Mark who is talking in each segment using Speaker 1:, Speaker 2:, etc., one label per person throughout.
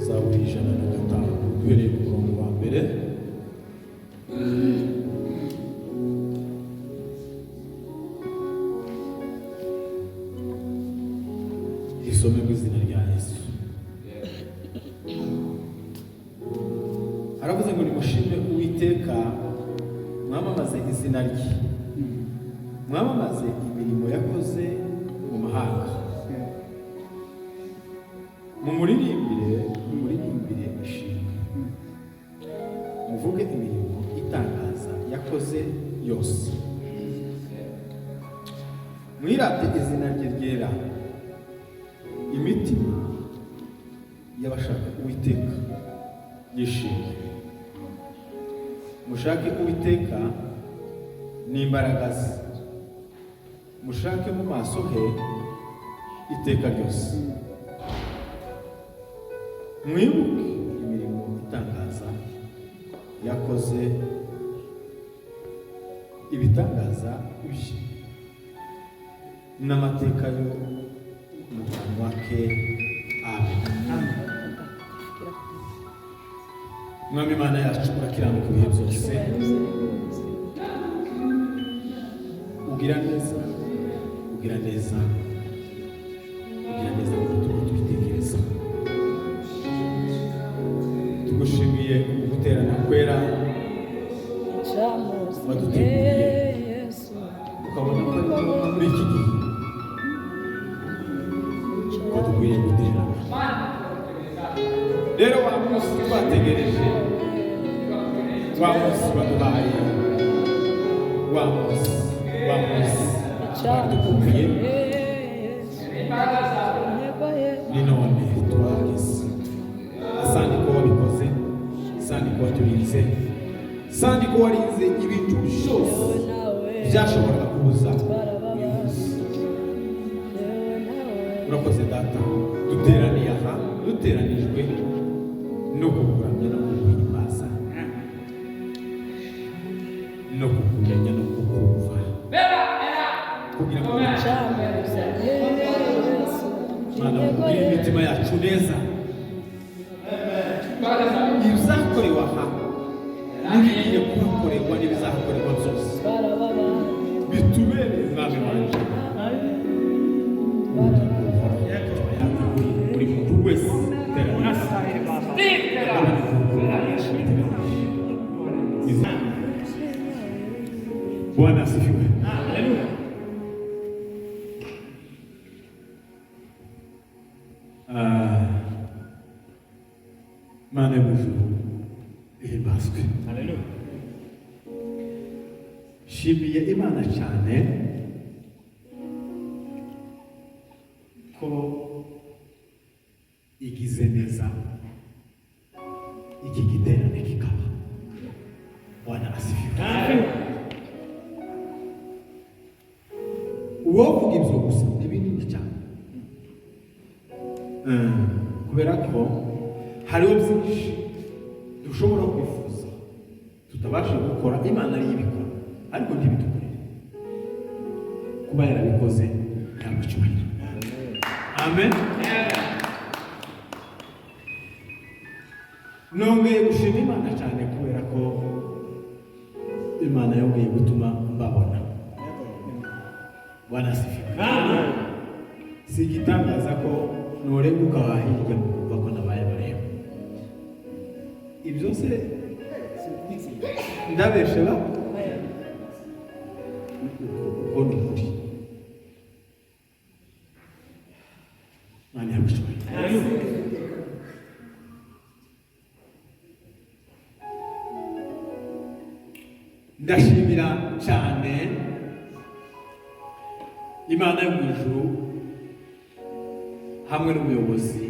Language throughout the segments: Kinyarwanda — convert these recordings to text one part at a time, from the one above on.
Speaker 1: zaburi 105 duhereye ku murongo wa mbere. Isome mu izina rya Yesu. Aravuze ngo nimushime Uwiteka, mwamamaze izina rye, mwamamaze imirimo yakoze mu mahanga. Mumuririmbire ishimwe, muvuge imirimo itangaza yakoze yose. Mwirate izina rye ryera, imitima y'abashaka Uwiteka yishimye. Mushake Uwiteka n'imbaraga ze, mushake mu maso he iteka ryose. Mwibuke imirimo itangaza yakoze, ibitangaza bye n'amateka yo mu kanwa ke. Amen. Mwami Imana yacu urakiranuka ibihe byose, ugira neza, ugira neza, ugira neza mu tuba tubitekereza. Tugushimiye guterana kwera waduteguriye, ukabona ko muri iki gihe ko dukwiye guterana. Rero wa munsi twategereje, wa munsi waduhaye, wa munsi wadukumbuye, ni none tuhageze. Asante ko wabikoze, asante ko waturinze, asante ko warinze ibintu byose byashoboraga kuza uyu munsi. Urakoze Data, duteraniye aha, duteranijwe no kukuramya no kuguhimbaza no kukumenya no kukumva, kugira ngo Mana ugire imitima yacu neza. Ibizakorewe aha n'ibigiye kuhakorerwa n'ibizakorerwa byose bitubere Mwami wanje. Buri muntu wese Bwana asifiwe. Haleluya. Mana y'ijuru ihimbazwe. Haleluya. Shimiye Imana cyane ko igize neza iki giterane kikaba. Bwana asifiwe. Uwovuga ibyo gusa n'ibindi cyane, kubera ko hariho byinshi dushobora kwifuza tutabasha gukora. Imana ariyo ibikora, ariko ntibidukorere. Kuba yarabikoze yamucyubahiro. Amen. Nongeye gushima Imana cyane kubera ko Imana yongeye gutuma mbabona. Bwana asifiwe. Amen. Si igitangaza ko noreguka hirya mu kumva ko nabaye bareba. Ibyo se ndabesheba uko ni ukuri. Mani yamushoboye. Ndashimira cyane Imana yo mu ijuru hamwe n'umuyobozi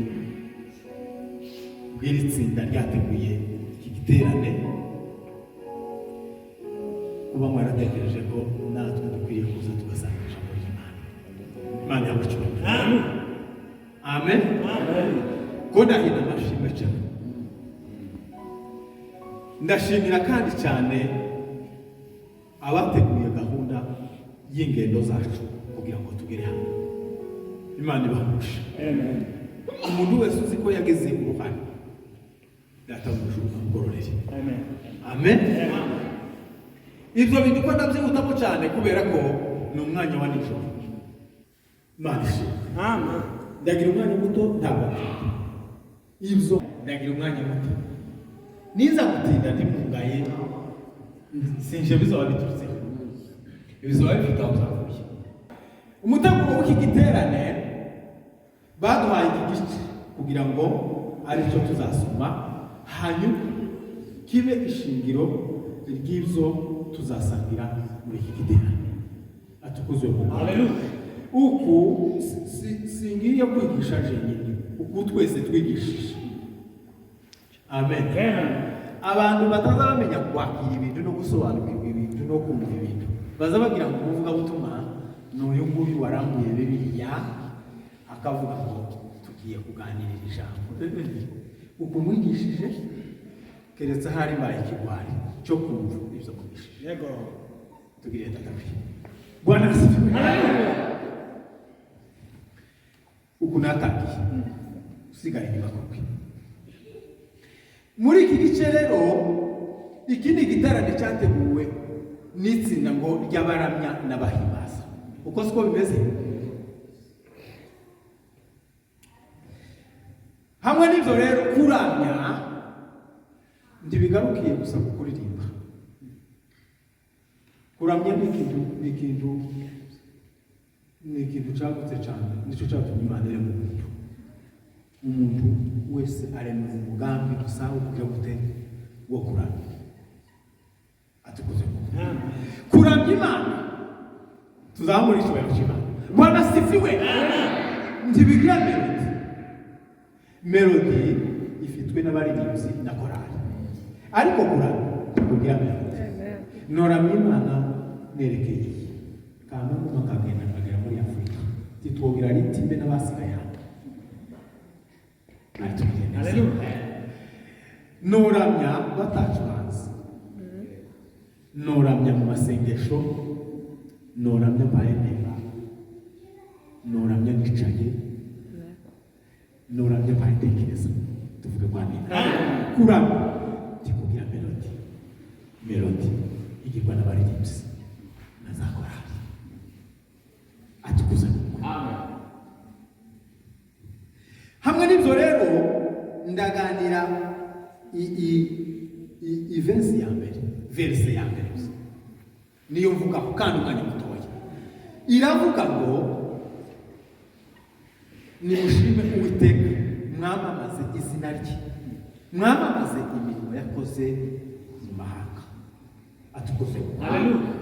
Speaker 1: bw'iri tsinda ryateguye iki giterane, kuba mwaratekereje ko natwe dukwiye kuza tugasanga ijambo ry'Imana. Imana yamucyubahiro. Amen. Amen. Amen. Ko ndahina amashimwe cyane. Ndashimira kandi cyane abateguye gahunda y'ingendo zacu kugira ngo tugere hano. Imana ibahushe. Amen. Umuntu wese uzi ko yageze uruhare data w'ijuru amugororere.
Speaker 2: Amen.
Speaker 1: Amen. Ibyo bintu ko ndabyihutamo cyane kubera ko ni umwanya wa nijoro. Manishe.
Speaker 2: Amen.
Speaker 1: Ndagira umwanya muto ntabwo. Ibyo ndagira umwanya muto. Niza gutinda ntimungaye sinje bizaba biturutse. Bizaba bifite aho byavuye. Umuteguro w'iki giterane baduhaye iki gice kugira ngo ari cyo tuzasoma hanyuma kibe ishingiro ry'ibyo tuzasangira muri iki giterane. Atukuzwe mu Haleluya. Uku singiye kwigisha jenyine, uku twese twigishije. Amen. Abantu bataza bamenya kwakira ibintu no gusobanukirwa ibintu no kumva ibintu, baza bagira ngo uvuga butuma n'uyu nguyu warambuye Bibiliya akavuga ngo tugiye kuganirira ijambo. Uku mwigishije keretse hari mbaye ikigwari cyo kumva ibyo mwigishije. Yego. Tugire tatabi. Bwana asifiwe. Uku natangiye usigaye inyuma kwe. Muri iki gice rero iki ni igiterane cyateguwe n'itsinda ngo ry'abaramya n'abahimbaza. Uko siko bimeze. Hamwe n'ibyo rero kuramya ndibigarukiye gusa kuririmba. Kuramya ni ikintu cyagutse cyane, nicyo cyatumye Imana irema umuntu wese arema umugambi gusa uburyo bute wo kuramya. Atukuze kuramya Imana tuzamura icyubahiro cy'Imana. Bwana asifiwe. Ndibigira melody ifitwe n'abaririmbyi na korali, ariko kuramya kugira melody. Noramya Imana nerekeye kandi makagenda kagera muri Afurika titwogira ritimbe n'abasigaye hano. Haleluya. Noramya batacuranze, noramya mu masengesho, noramya mpaendera, noramya nicaye, noramya mpaendekereza. Tuvuge kwa nini kuramya tikugira melody igirwa n'abaririmbyi na za korali. Atukuze. Amen. Hamwe n'ibyo rero ndaganira verse ya mbere niyo mvuga kandi umwanya mutoya. Iravuga ngo nimushime Uwiteka, mwamamaze izina rye, mwamamaze imirimo yakoze mu mahanga. Atukuze. Haleluya.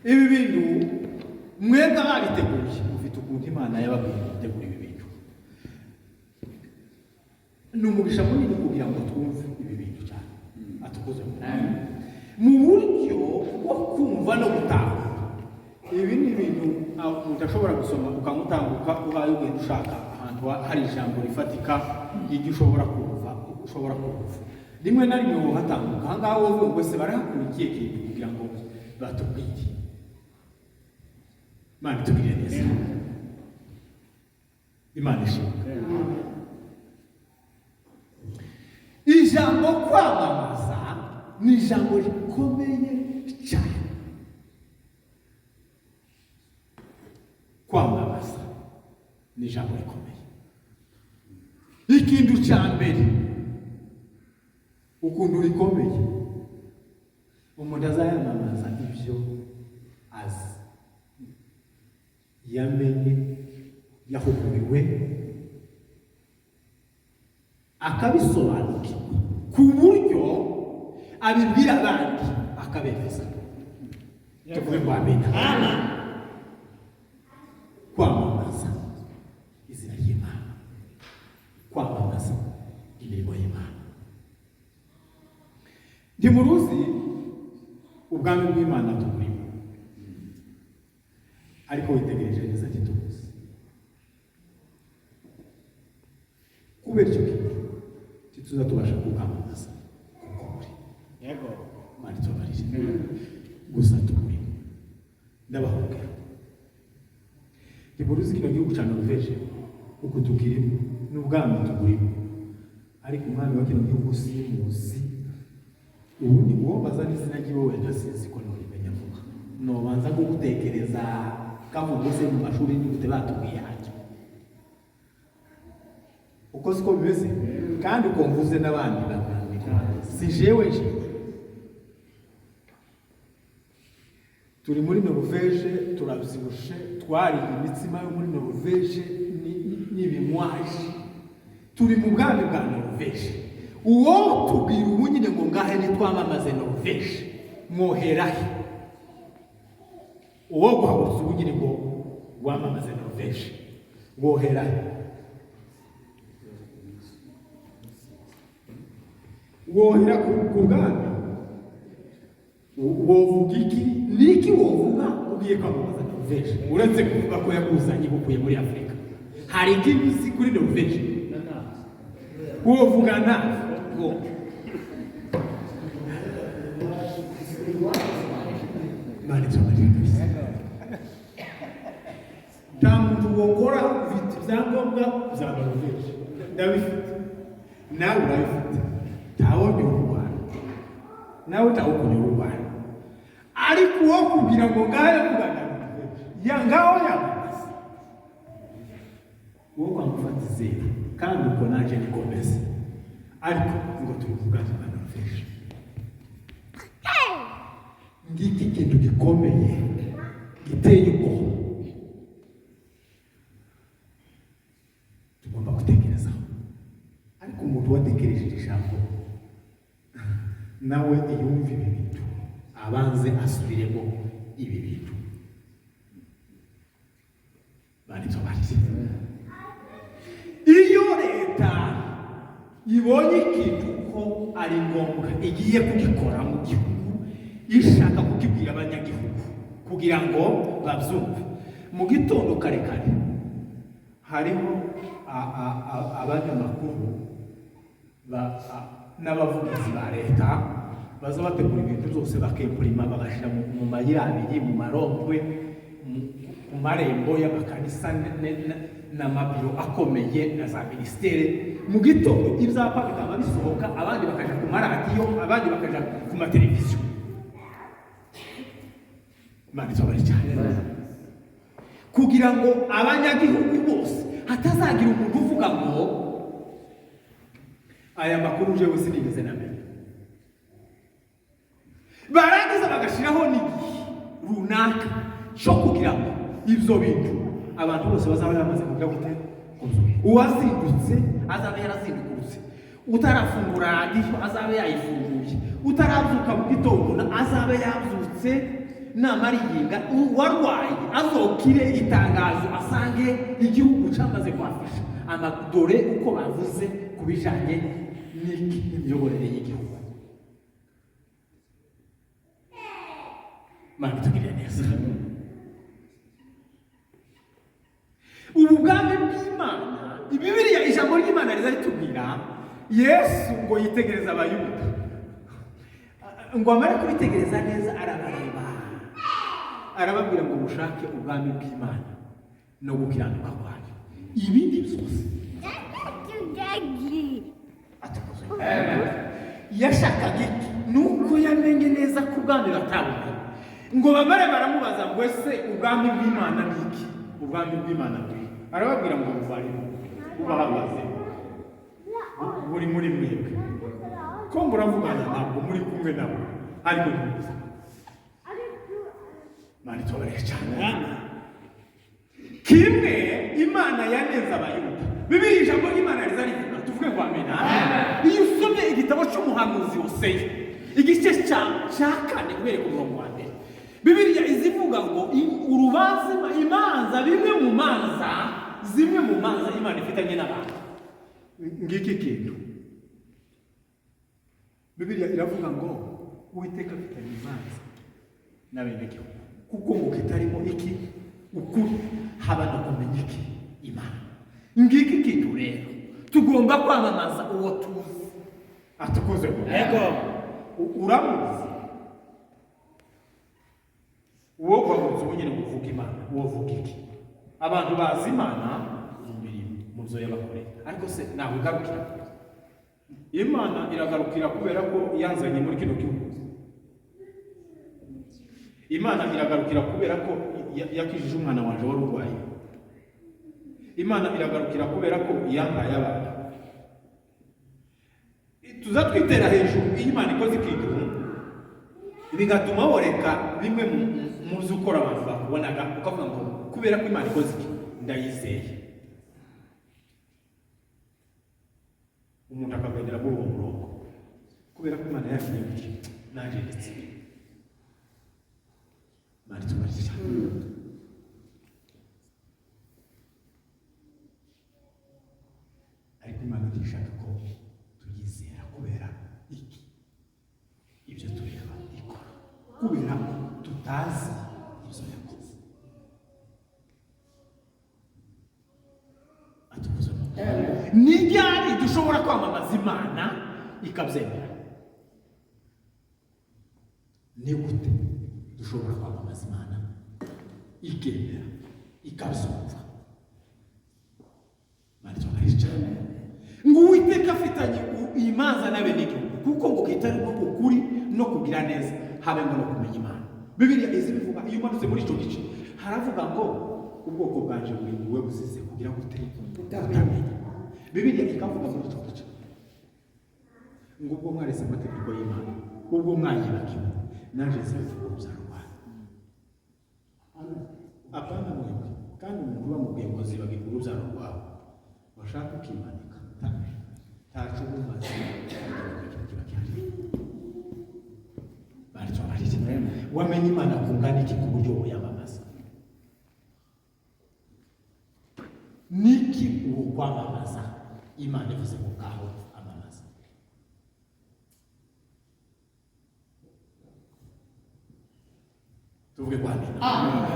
Speaker 1: Ibi bintu mwebwe ababiteguye mufite ukuntu Imana yababwiye gutegura ibi bintu. Numugisha munini kugira ngo twumve ibi bintu cyane. Atukuze. Mu buryo bwo kumva no gutanga. Ibi ni ibintu umuntu ashobora gusoma ukamutambuka uhaye ugenda ushaka ahantu hari ijambo rifatika y'icyo ushobora kumva. Rimwe na rimwe uhatambuka ahangaha wowe ngo se barahakurikiye kintu kugira ngo batubwire. Imana itugirire neza. Imana ishimwe. Ijambo kwamamaza ni ijambo rikomeye cyane. Kwamamaza ni ijambo rikomeye. Ikintu cya mbere ukuntu rikomeye umuntu azayamamaza ibyo azi, yamenye, yahuguriwe, akabisobanukirwa ku buryo abibwira abandi akabemeza. Tuvuge ngo amena. Kwamamaza izina ry'Imana, kwamamaza imirimo y'Imana. Ntimuruzi ubwami bw'Imana tuburimo, ariko witegereje neza ntitubuzi. Kubera icyo kintu tituza tubasha kukamamaza kuko muri. Yego. Mari tubarije. Gusa tuburi. Ndabahugura. Ntimuruzi kino gihugu cyane uveje uko tukirimo n'ubwami tuburimo, ariko umwami wa kino gihugu simuzi. Ubundi uwo bazana izina ry'iwe ntasizi ko norimenya vuba. Nobanza gutekereza kavuguse mu mashuri n'igute batubwiye hajya. Uko siko bimeze kandi uko mvuze n'abandi si jewe je. Turi muri Norvège turabyibushe, twari imitsima yo muri Norvège n'ibimwaje. Turi mu bwami bwa Norvège. Uwo tubwira ubu nyine ngo ngahe nitwamamaze Norvège mwoherahe. Uwo guhagurutsa ubu nyine ngo wamamaze Norvège mwoherahe. Wohera ku bwami wovuga iki niki wovuga ugiye kwamamaza Norvège uretse kuvuga ko yakuzanye gukuye muri Afrika. Hari ikindi uzi kuri Norvège wovuga na mani twabaje ntamuntu wokora ufite ibyangombwa bya Norvège ndabifite nawe urabifite tawo nyurwana nawe tawo kunyurwana ariko wo kugira ngo ngahe kugana ya ngaho yamaze wo kwamufatize kandi uko naje nikomeze ariko ngo tuvugane na Norvège. Ngiki kintu gikomeye giteye ubwoba tugomba gutekerezaho, ariko umuntu watekereje ijambo nawe yumva ibi bintu abanze asubiremo ibi bintu. Bari tubarize iyo leta ibonye ikintu ko ari ngombwa igiye kugikora mu gihugu ishaka kukibwira abanyagihugu kugira ngo babyumve. Mu gitondo kare kare hariho abanyamakuru n'abavugizi ba leta baza bategura ibintu byose bakempurima bagashyira mu mayira abiri mu marompwe ku marembo y'amakanisa n'amabiro akomeye na za ministere. Mu gitondo ibyapa bikaba bisohoka, abandi bakaja ku maradiyo, abandi bakaja ku mateleviziyo. Mani tobari cyane kugira ngo abanyagihugu bose hatazagira umuntu uvuga ngo aya makuru jewe sinigeze namenye. Barangiza bagashiraho n'igihe runaka cyo kugira ngo ibyo bintu abantu bose bazaba bamaze kugira gute uwazindutse azabe yarazindutse, utarafungura radiyo azabe yayifunguye, utarabyuka mu gitondo azabe yabyutse n'amaringa, warwaye azokire itangazo asange igihugu cyamaze kwafasha amadore uko bavuze kubijanye n'imiyoborere y'igihugu. Mani tugire neza. Ubu bwami bw'Imana, Bibiliya ijambo ry'Imana riza ritubwira Yesu ngo yitegereza abayuda, ngo amare kubitegereza neza arabareba, arababwira ngo mushake ubwami bw'Imana no gukiranuka kwayo, ibindi byose yashakaga iki nuko yamenye neza ko ubwami batabona. Ngo bamare baramubaza ngo ese ubwami bw'Imana ni iki? Ubwami bw'Imana buri arababwira ngo buvarimo ubahagaze buri muri mwebwe ko muravugana ntabwo muri kumwe nabo ariko ntimuzi. Mani tubare cyane kimwe Imana yanenze abayuda. Bibiliya ijambo ry'Imana riza rivuga tuvuge ngo amena. Iyo usomye igitabo cy'umuhanuzi Esaïe igice cya 4 kubera ku murongo wa mbere, Bibiliya izivuga ngo urubanza imanza zimwe mu manza Imana ifitanye n'abantu. Ngiki kintu Bibiliya iravuga ngo Uwiteka afitanye imanza n'abenegihugu kuko ngo kitarimo iki ukuri haba no kumenya iki Imana. Ngiki kintu rero tugomba kwamamaza uwo tuzi atukoze ngo yego uramuzi uwo kwamuzi unyene kuvuga Imana uwo vuga iki? Abantu bazi Imana mu byo yabakoreye, ariko se nawe garukira Imana iragarukira kubera ko yanzanye muri kino gihugu. Imana iragarukira kubera ko yakijije umwana wanje wari urwaye. Imana iragarukira kubera ko yampaye abantu. Tuza twitera hejuru iyo Imana ikoze ikintu bigatuma woreka bimwe mu zukora abantu bakubonaga ukavuga ngo kubera ko Imana ikoze iki ndayizeye. Umuntu akagendera muri uwo murongo kubera ko Imana yakinyemeje naje ndetse Imana tubarije. Ariko Imana ishaka ko tuyizera kubera iki ibyo tureba ikora kubera tutazi ibyo yakoze. Atukuze ni ryari dushobora kwamamaza Imana ikabyemera? Ni gute dushobora kwamamaza Imana ikemera ikabyumva? Mari twaricara ngo Uwiteka afitanye imanza n'abenegihugu kuko ngo kitari no kukuri no kugira neza habe ngo no kumenya Imana. Bibiliya izi bivuga iyo umanutse muri ico gice haravuga ngo ubwoko bwanje buri buwe buzize kugira ngo utamenya. Bibiliya ikavuga muri ico gice ngo ubwo mwarese amategeko y'Imana ubwo mwayibagiwe naje nzavuga urubyaro rwanyu. Apana mwebwe kandi umuntu bamubwiye ngo zibagirwe urubyaro rwawe bashaka ukimanika tacu bumaze baricyo baricyo wamenye Imana kungana iki ku buryo woyamamaza? Niki uwo kwamamaza Imana ivuze ngo ngaho amamaza? Tuvuge kwa nini?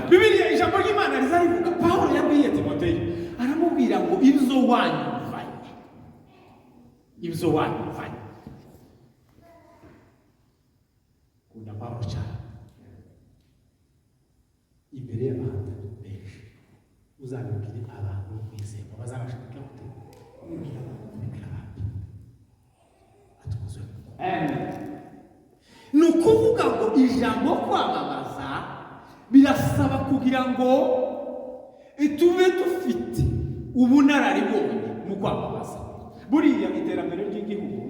Speaker 1: Bibiliya ijambo ry'Imana rizarivuga. Pawulo yabwiye Timoteyo aramubwira ngo ibyo wanyumvanye kunda Pawulo cyane imbere y'abantu benshi uzabibwire abantu kwizera bazabashaka kubwira abantu atukuzwe. Ni ukuvuga ngo ijambo kwamamaza birasaba kugira ngo tube dufite ubunararibonye mu kwamamaza. Buriya iterambere ry'igihugu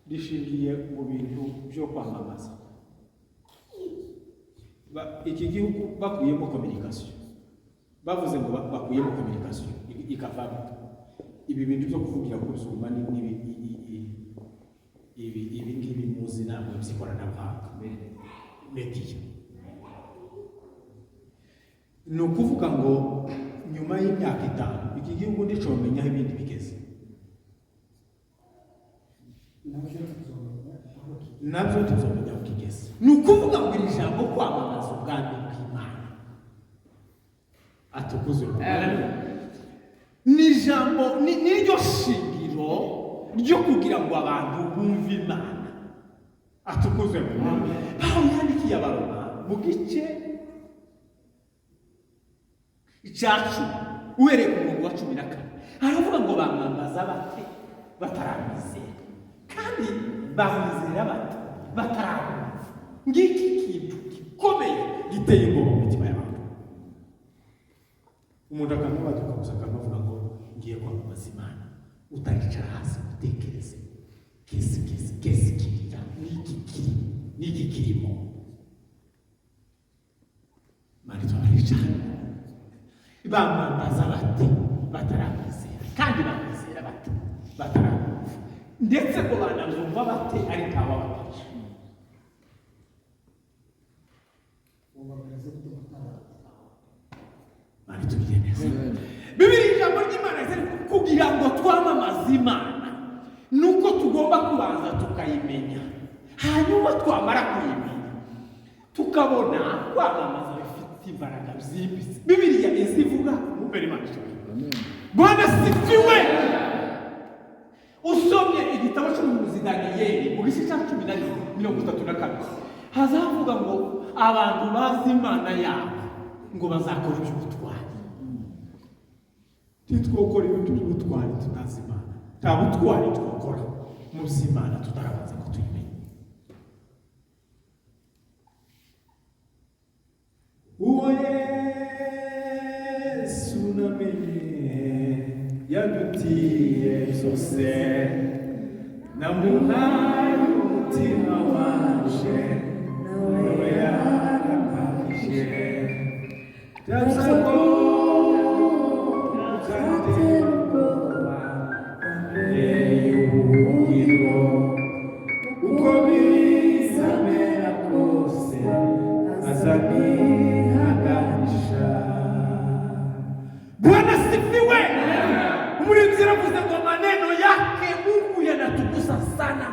Speaker 1: rishingiye mu bintu byo kwamamaza. Iki gihugu bakuyemo communication, bavuze ngo bakuyemo communication ikavamo ibi bintu byo kuvugira ku zuma ibi ngibi muzi namwe by'ikoranabuhanga media. Ni ukuvuga ngo nyuma y'imyaka 5 iki gihugu ndicomenya ibindi bigeze nabyo tuzomenya ukigeze. Ni ukuvuga ngo iri jambo kwamamaza ubwami bw'Imana atukuzwe. Ni jambo niryo shingiro ryo kugira ngo abantu bumve Imana atukuzwe. Pawulo yandikiye Abaroma mu gice icyacu uhereye ku murongo wa 14 haravuga ngo bamwambaza bate bataramwizera kandi bamwizera bate bataramwumva. Ngiki kintu gikomeye giteye ubwoba mu mitima y'abantu. Umuntu akamubaza ukamusa akavuga ngo ngiye kwamamaza Imana utaricara hasi utekereze kesi kirira niki kirimo mari twaricara bamwambaza bate bataramwizera kandi bamwizera bate bataramwumva ndetse ko banazumva bate ari ntawababaje. Mari tugire neza. Bibiliya ijambo ry'Imana kugira ngo twamamaze Imana nuko tugomba kubanza tukayimenya, hanyuma twamara kuyimenya tukabona kwamamaza bifite imbaraga byimbitse. Bibiliya izivuga mubere Imana ishobora. Bwana sifiwe. Usomye igitabo cy'umuhanuzi Daniyeli mu gice cya 11:32 hazavuga ngo abantu bazi Imana yabo ngo bazakora iby'ubutwari. Twokora ibintu by'ubutwari tutazi Imana nta butwari twakora. munsi y'Imana tutarabanza ko tuyimenya. Uwo Yesu namenye yadutiye byose, namuhaye umutima wanje nawe yarapakije byasako uzaterwa y'ubuhungiro uko bizamera kose azanihaganisha. Bwana sifiwe. Mlinzi anavuza kwa maneno yake Mungu yanatugusa sana,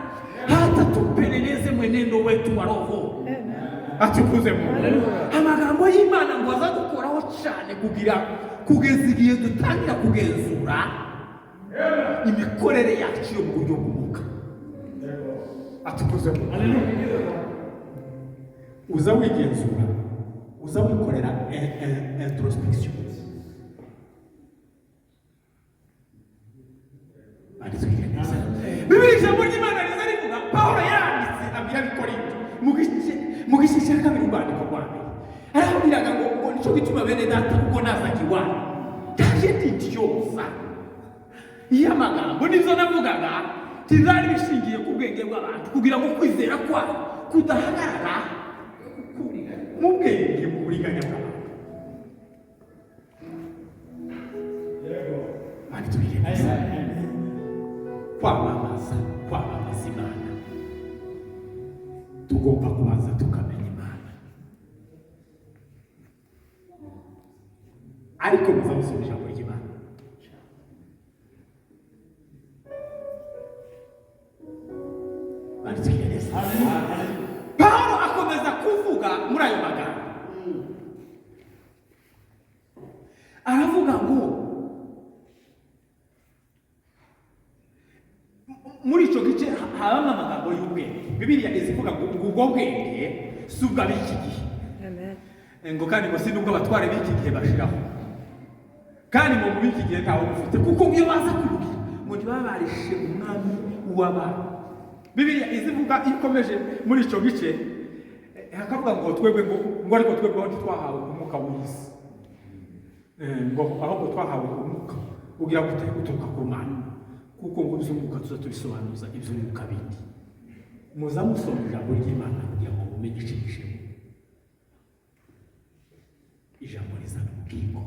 Speaker 1: hata tupeleleze mwenendo wetu wa roho. Atukuze Mungu. Amagambo y'Imana ngo azadukoraho cyane kugira kugeza igihe dutangira kugenzura imikorere yacu yo mu buryo bw'umwuka. Atukuze Mungu. Uza wigenzura, uza wikorera introspection. Bibiri ijambo ry'Imana rizarivuga Paulo yanditse abira bikorinto mu gice cya kabiri urwandiko rwa mbere, arabwiraga ngo nicyo gituma bene data kuko nazanye iwanyu taje ndityoza. Iyo amagambo nizo navugaga tizari bishingiye ku bwenge bw'abantu kugira ngo kwizera kwabo kudahagarara mu bwenge mu buriganya bw'abantu. Bari tubire neza kwamamaza Imana, tugomba kubanza tukamenya Imana. Ariko muzabusoma ijambo ry'Imana. Bari tubire neza. Paulo akomeza kuvuga muri ayo magambo, aravuga ngo muri icyo gice habamo amagambo y'ubwenge. Bibiliya izivuga ngo ubwo bwenge si ubw'ab'iki gihe, ngo kandi ngo si n'ubwo abatware b'iki gihe bashiraho, kandi ngo mu b'iki gihe ntawe bufite, kuko iyo baza kubwira ngo ntibaba barishe umwami w'abana. Bibiliya izivuga ikomeje muri icyo gice hakavuga ngo twebwe ngo ariko twebwe aho twahawe umwuka w'isi, ngo ahubwo twahawe umwuka ugira gute uturuka ku Mana, kuko ngo iby'umwuka tuza tubisobanuza iby'umwuka bindi. Muza musoma ijambo ry'Imana kugira ngo mumenye icyo ijambo rizana ubugingo.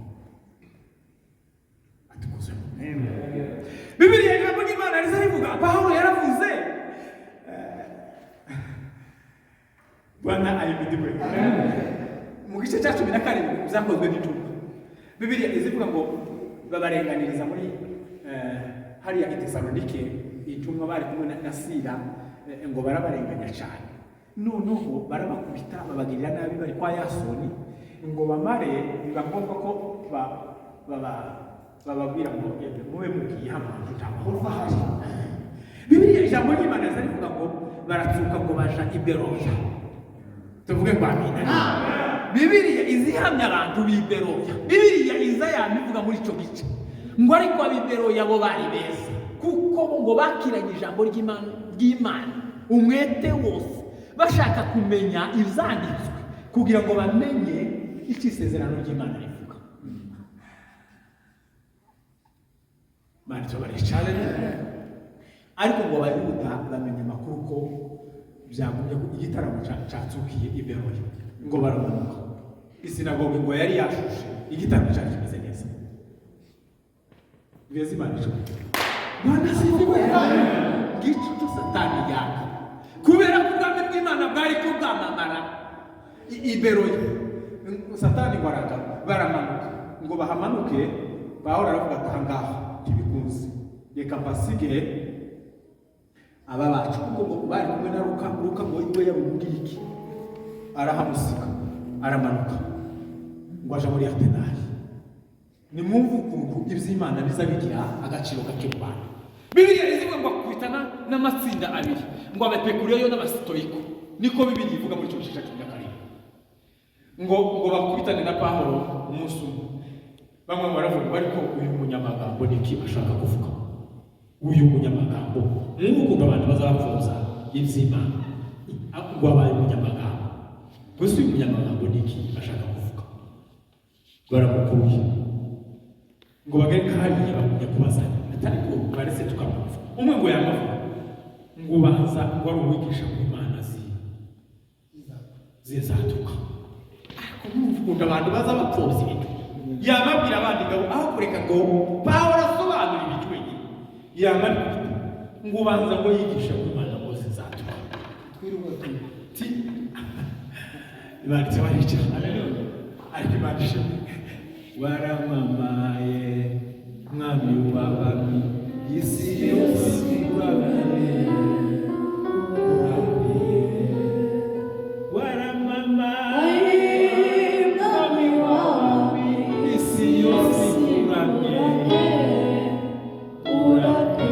Speaker 1: Atukuze Mungu. Bibiliya ijambo ry'Imana rizarivuga Paulo yaravuze, Bwana ayibidwe mu gice cya 14 byakozwe n'intumwa. Bibiliya izivuga ngo babarenganiriza muri hariya i Tesalonike, intumwa bari kumwe na Sila, ngo barabarenganya cyane, noneho barabakubita babagirira nabi bari kwa Yasoni, ngo bamare biba ngombwa ko bababwira ngo mube mugiye hano tutamahoro ahari. Bibiliya ijambo ry'Imana zarivuga ngo baratsuka ngo baja i Beroya. Tuvuge ngo amina. Bibiliya izihamya abantu b'i Beroya. Bibiliya iza yamivuga muri icyo gice ngo ariko ab'i Beroya bo bari beza, kuko ngo bakiranye ijambo ry'Imana umwete wose, bashaka kumenya ibyanditswe kugira ngo bamenye icyo isezerano ry'Imana rivuga. Mani tubarecane. Ariko ngo Abayuda bamenye amakuru ko byagumye igitaramo cyatsukiye i Beroya, ngo baramanuka. Isinagoge ngo yari yashushe, igitaramo cyari kimeze neza. Bezi manicho. Bwana sifiwe. Gicu Satani yaka. Kubera kugambe bw'Imana bwari ko bwamamara i Beroya. Satani baramanuka. Ngo bahamanuke, Paulo aravuga atangaho tibikunze. Reka basige aba bacu kuko bari kumwe na Luka ngo iwe yabugiki. Arahamusika, aramanuka. Ngo aje muri Atenari. Ni mwumva ukuntu iby'Imana bizabigira agaciro gake mu bantu. Bibiliya izivuga ngo bakubitana n'amatsinda abiri, ngo abapekureyo n'abasitoyiko. Niko Bibiliya ivuga muri cyo gice cya 12. Ngo bakubitane na Paulo umunsi umwe. Bamwe baravuga ariko uyu munyamagambo niki ashaka kuvuga. uyu munyamagambo nk'uko abantu bazapfuza iby'Imana ngo abaye umunyamagambo. Gusa uyu munyamagambo ni iki ashaka kuvuga? Baramukuye ngo bagere hariya bakunye kubazanya atari ko baretse tukamwumva. Umwe ngo yamavuga ngo baza ngo ari umwigisha w'Imana zizatuka. Ariko abantu baza bapfobya ibintu yamabwira abandi ngo aho kureka ngo Pawulo asobanura ibintu wenyine yamabwira ngo banza ngo yigisha w'Imana ngo zizatuka. Imana itabahica. Ariko Imana ishimwe waramamaye mwami w'abami isi yose urabiye waramamaye mwami w'abami isi yose urabiye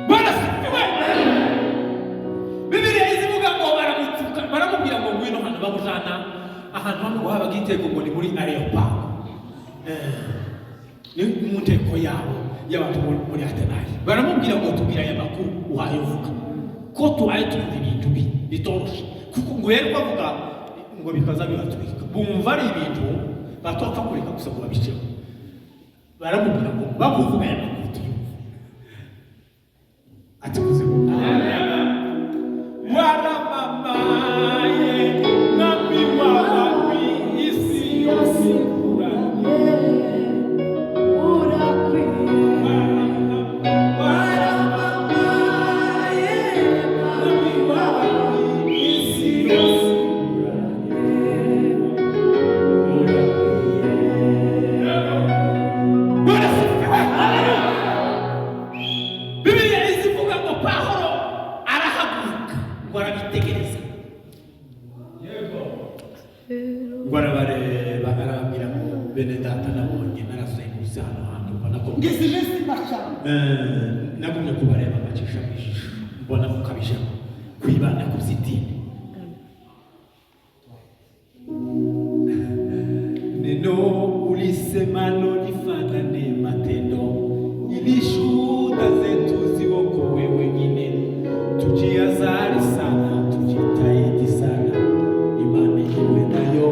Speaker 1: barasifiwe. Bibiliya izivuga ngo baramubwira ngo ngwino hano bamujana ahantu hano habaga iteko ngo ni muri Areopago ni mu nteko yabo y'abantu muri Atenayi. Baramubwira ngo tubwira aya makuru uhaye uvuga ko tuhaye tuzi ibintu bitoroshe kuko ngo yari bavuga ngo bikaza bibatwika bumva ari ibintu batopfa kureka gusa ngo babiceho. Baramubwira ngo bakuvuga aya makuru tuyumva ati kuze waramamaye mwami w'abami isi yose nagumye kubareba bacisha bijisho mbona mukabisha kwibanda ku by'idini. Neno ulisemalo lifanane matendo ili shuhuda zetu ziwoko wewe nyine tujiazari sana tujitahidi sana imani iwe nayo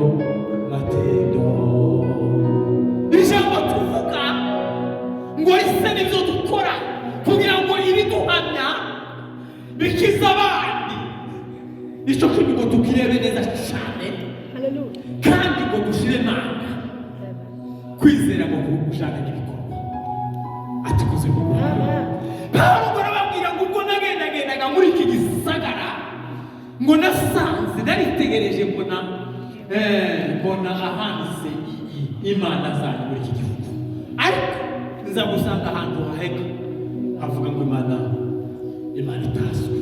Speaker 1: matendo. Ijambo tuvuga ngo rise n'ibyo dukora kugira ngo ibiduhamya bikiza abandi. Icyo kintu ngo tukirebe neza cyane kandi ngo dushire Imana kwizera ngo gushaka n'ibikorwa. Ati kuze ngo Pawulo barababwira ngo ubwo nagendaga muri iki gisagara ngo nasanze naritegereje mbona ahanze Imana zanyu muri iki gihugu, ariko nza gusanga ahantu haheka havuga ngo Imana itazwi.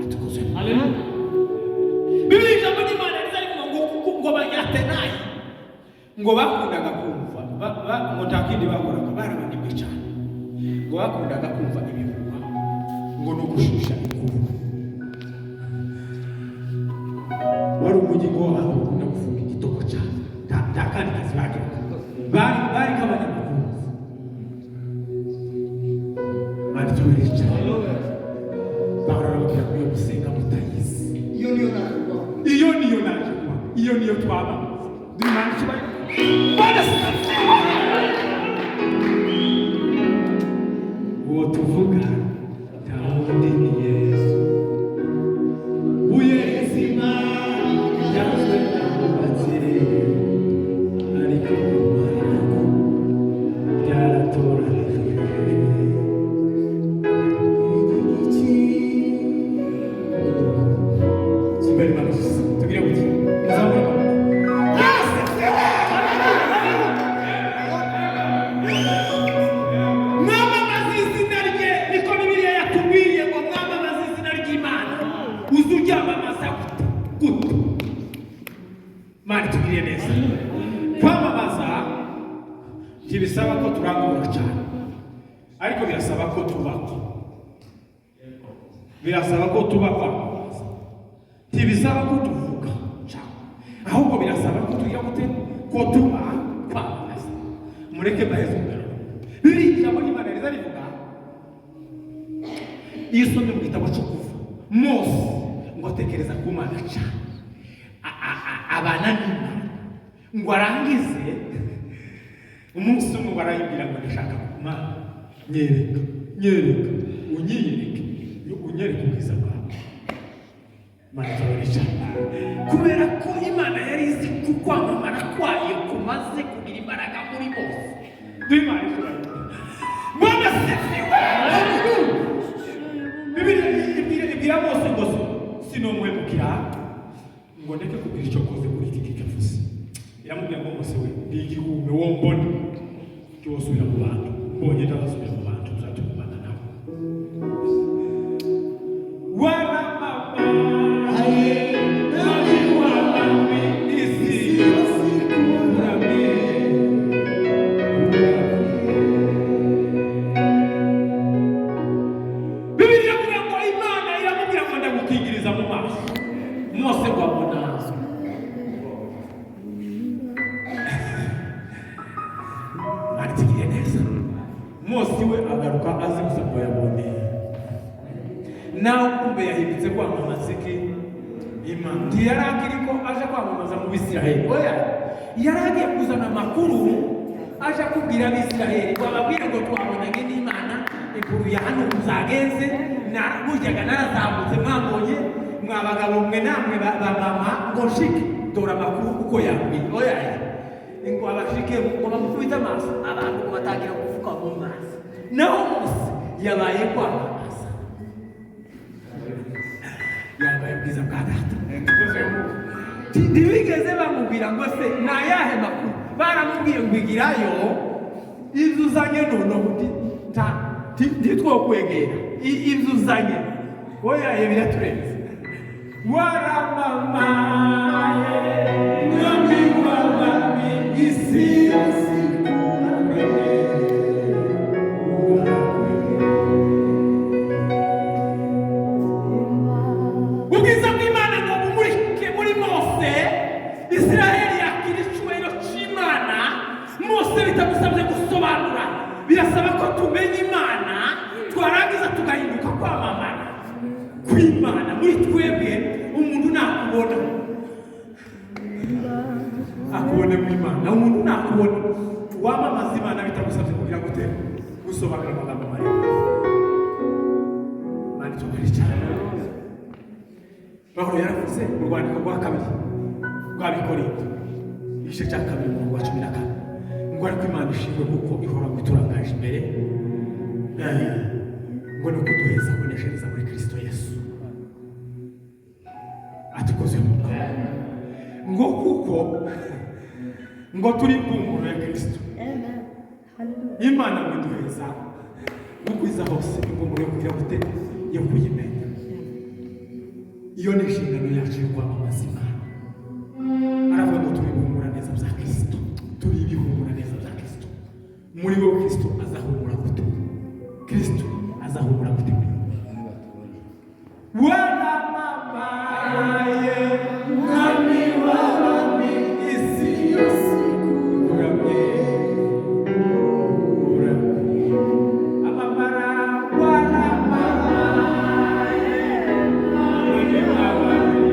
Speaker 1: Ati kuze haleluya. Bibiliya ijambo ry'Imana rizarimo ngo Abanyatenayi ngo bakundaga kumva ngo nta kindi bakoraga barabandimwe cyane ngo bakundaga kumva ibihuha ngo no gushusha inkuru. Wari umujyi ngo abantu bakunda gufunga igitoko cyane nta kandi kazi bagiraga bari nk'abanyamakuru. Mani tuwiri cyane barababwira ko iyo gusenga mutayizi iyo niyo naje kuba iyo niyo twaba Imana kibaye uwo tuvuga nta wundi ni Yesu uyezima yazwe n'abubatsi ariko umwana byaratoranijwe. Super manos tugire gutya Mani tugiriye neza. Kwamamaza ntibisaba ko turangurura cyane, ariko birasaba ko tubako. Birasaba ko tubako. Ntibisaba ko tuvuga cyane, ahubwo birasaba ko tujya gute ko tuba kwamamaza. Mureke baheze imbere. Biri ijambo ry'Imana rizarivuga iyo usomye mu gitabo cyo kuva Mose ngo atekereza ku Mana cyane abana n'Imana ngo arangize umunsi umwe ngo arayibwira ngo ndashaka ku Mana nyereka unyereke ubwiza bwawe. Mana turabica kubera ko Imana yari izi kwamamara kwayo kumaze kugira imbaraga muri bose. Imana Mwana sifiwe. Bibiri ibwira Mose ngo sinomwemukira ngo ndeke kugira icyo koze muri iki kivuze. Iramubwira ngo Mose we ndi igihume wo mbona cyosubira mu bantu mbonye ndabasubira mu bantu tuzatumana nawe. Wala mama aye nami wala mi isi kurame. Bibiri iramubwira ngo Imana iramubwira ngo ndagukingiriza mu maso. Mose ngo abona Mose we agaruka azi gusa ko yabonye nawe kumbe yahindutse kwamamaza ke Imana ntiyari ko aje kwamamaza mu Bisiraheli. Oya yari agiye kuzana amakuru aje kubwira Abisiraheli bababwira ngo twabonanye n'Imana inkuru ya hano kuzagenze na buryaga narazamutse mwabonye mwabagabo mwe namwe bamama ngo shike dora amakuru uko yambwiye. Oya ngo abashike ngo bamukubita amaso abantu batangira kuvuga mu maso naho Mose yabaye kwamamaza yabaye bwiza bwa data. Ntibigeze bamubwira ngo se nayahe makuru baramubwiye ngo igirayo izuzanye noneho ntitwokwegera izuzanye. Oya biraturenze waramamaye nami wabami isi ubwiza bw'Imana ngo bumurike muri Mose. Isiraheli yakira icyubahiro cy'Imana. Mose bitamusabye gusobanura, birasaba ko tumenya Imana twarangiza tugahinduka kwamamara kw'Imana muri twebwe. Umuntu nakubona akubone mu Imana, umuntu nakubona wamamaza Imana bitagusabye kugira ngo gusobanura amagambo maremare. Mani tubari cyane Pawulo yaravuze mu rwandiko rwa kabiri rwa Bikorinto igice cya kabiri mu rwa 14 ngo ariko Imana ishimwe kuko ihora guturangaje imbere ngo no kuduheza kuneshereza muri Kristo Yesu atukoze mu ngo kuko ngo turi impumuro ya Kristo. Imana ngo iduheza gukwiza hose impumuro yo kugira gute yo kuyimenya. Iyo ni inshingano yacu yo kwamamaza Imana. Aravuga ngo turi impumura neza bya Kristo, turi ibihumura neza bya Kristo. Muri wowe Kristo azahumura gute? Kristo azahumura gute? Wala mamaye nami wabami isi yose kurame. Amamara wala mamaye nami wabami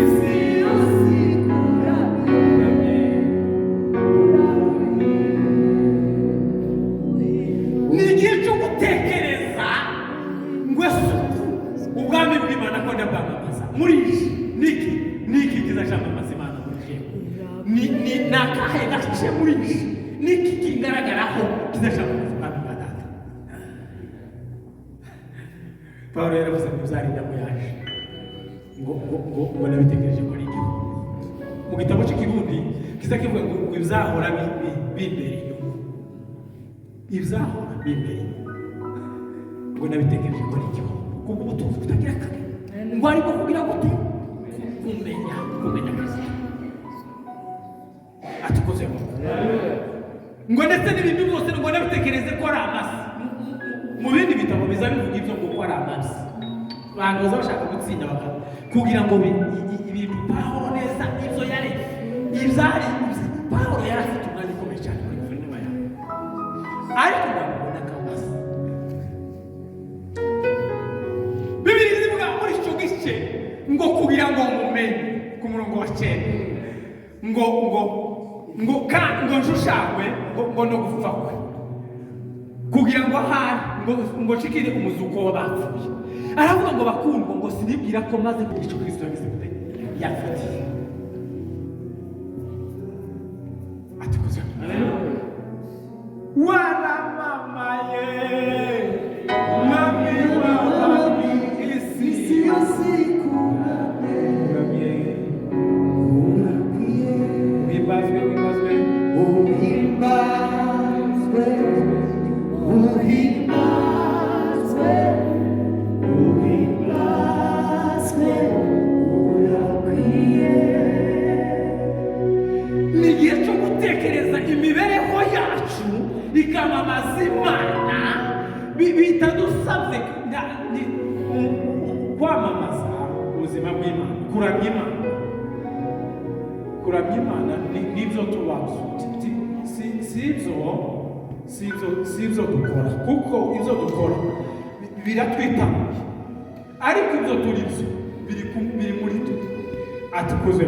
Speaker 1: isi yose kurame. Ni igihe cyo gutekereza ngo ubwami bw'Imana ko ndabwamamaza muri niki kizashamamaza Imana muri jewe. Ni nakahe gace muri niki kigaragaraho kizashamamaza ubwami bwa data. Pawulo yaravuze ngo uzarinda mu yaje ngo nabitekereje ko ari igihugu. Mu gitabo cy'ikirundi kiza kivuga ngo ibizahora bimbere inyuma, ibizahora bimbere ngo nabitekereje ko ari igihugu kuko ubutunzi butagira kare ngo ariko kugira gute kumenya Kristo atukoze ngo ndetse n'ibintu byose ngo nabitekereze ko ari amasi. Mu bindi bitabo biza bivuga ibyo ngo ari amasi. Abantu baza bashaka gutsinda kugira ngo ibintu Pawulo neza ibyo yari ibyari Pawulo yari afite umwanya ukomeye cyane muri guverinoma yawe ariko babona kamasi ngo kugira ngo mumenye ku murongo wa 9 ngo njushagwe ngo no gupfa kwe kugira ngo hari ngo shikire umuzuko w'abapfuye. Aravuga ngo bakundwa ngo sinibwira ko maze Yesu Kristo yagize yafite atikoze wala mamaye nami wala isi siku nigiye cyo gutekereza imibereho yacu ikamamaza Imana bitadusabye kwamamaza ubuzima bw'Imana kuramya Imana nibyo tubazo si ibyo dukora kuko ibyo dukora biratwitamuye ariko ibyo turi byo biri muri twe atukoze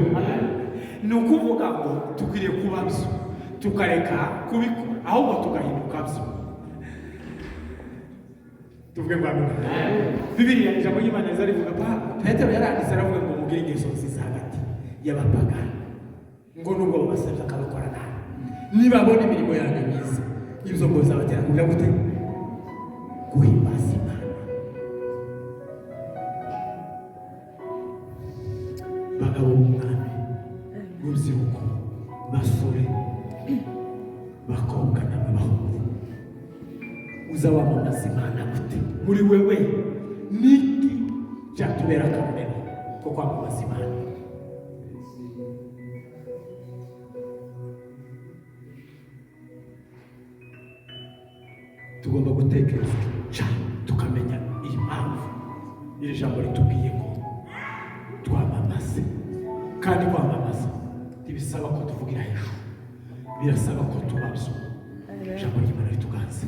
Speaker 1: ni ukuvuga ngo tukwiriye kuba byo tukareka kubikora ahubwo tugahinduka byo tuvuge ngo Bibiliya ijambo ry'Imana rivuga Petero yaranditse aravuga ngo mugire ingeso nziza hagati y'abapagani ngo nubwo babasabye akabakora nabi nibabona imirimo yanyu myiza ibyo ngo bizabatera kugira gute guhimbaza Imana. Bagabo b'umwami n'urubyiruko basore bakobwa n'abahungu uzawamamaza Imana gute muri wewe niki cyatubera akamaro ko kwamamaza Imana. Tugomba gutekereza cyane tukamenya impamvu iri jambo ritubwiye ngo twamamaze, kandi kwamamaza ntibisaba ko tuvugira hejuru, birasaba ko tubabyo ijambo ry'Imana rituganze.